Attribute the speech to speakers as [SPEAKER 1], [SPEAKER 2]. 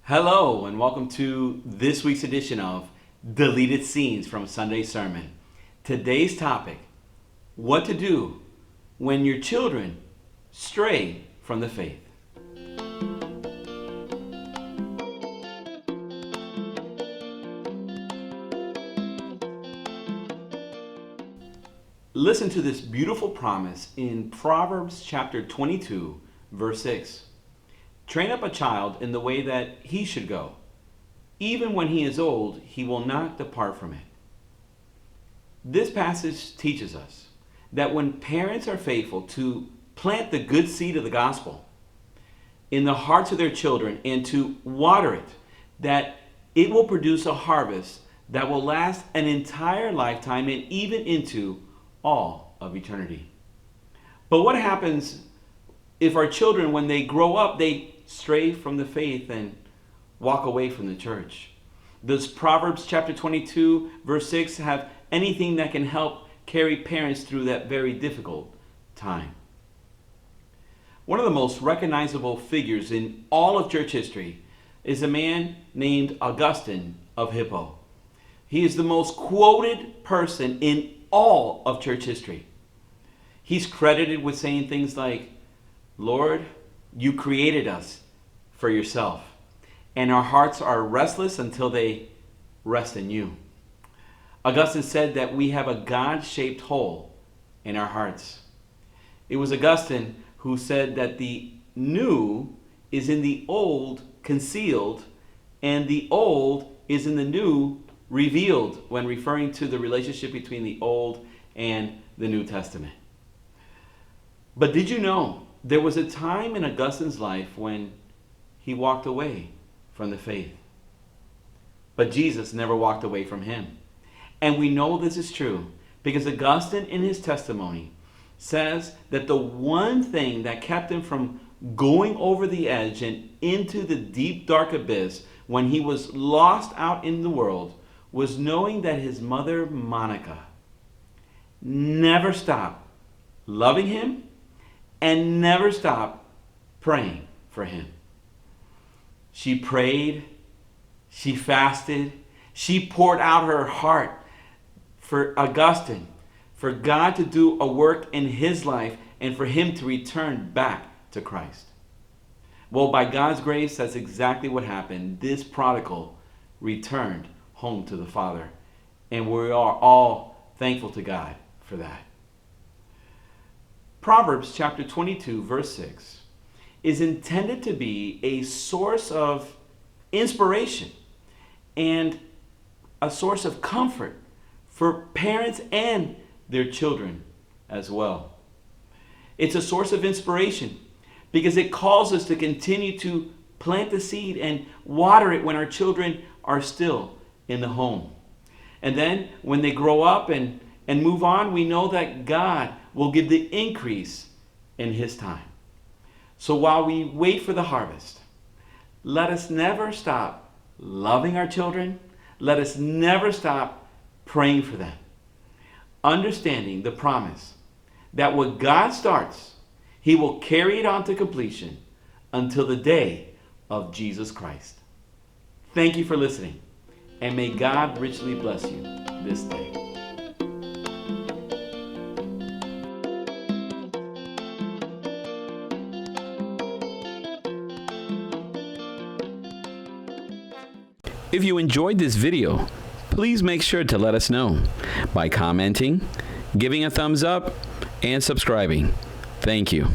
[SPEAKER 1] Hello, and welcome to this week's edition of Deleted Scenes from Sunday's Sermon. Today's topic, what to do when your children stray from the faith. Listen to this beautiful promise in Proverbs chapter 22, verse 6. Train up a child in the way that he should go. Even when he is old, he will not depart from it. This passage teaches us that when parents are faithful to plant the good seed of the gospel in the hearts of their children and to water it, that it will produce a harvest that will last an entire lifetime and even into all of eternity. But what happens if our children, when they grow up, they stray from the faith and walk away from the church? Does Proverbs chapter 22 verse 6 have anything that can help carry parents through that very difficult time? One of the most recognizable figures in all of church history is a man named Augustine of Hippo. He is the most quoted person in all of church history. He's credited with saying things like, "Lord, you created us for yourself, and our hearts are restless until they rest in you." Augustine said that we have a God-shaped hole in our hearts. It was Augustine who said that the new is in the old concealed, and the old is in the new revealed, when referring to the relationship between the Old and the New Testament. But did you know there was a time in Augustine's life when he walked away from the faith? But Jesus never walked away from him. And we know this is true because Augustine in his testimony says that the one thing that kept him from going over the edge and into the deep dark abyss when he was lost out in the world was knowing that his mother Monica never stopped loving him and never stopped praying for him. She prayed, she fasted, she poured out her heart for Augustine, for God to do a work in his life and for him to return back to Christ. Well, by God's grace, that's exactly what happened. This prodigal returned home to the Father, and we are all thankful to God for that. Proverbs chapter 22, verse 6 is intended to be a source of inspiration and a source of comfort for parents and their children as well. It's a source of inspiration because it calls us to continue to plant the seed and water it when our children are still in the home. And then when they grow up and move on, we know that God will give the increase in his time. So while we wait for the harvest, let us never stop loving our children. Let us never stop praying for them, understanding the promise that what God starts, he will carry it on to completion until the day of Jesus Christ. Thank you for listening, and may God richly bless you this day. If you enjoyed this video, please make sure to let us know by commenting, giving a thumbs up, and subscribing. Thank you.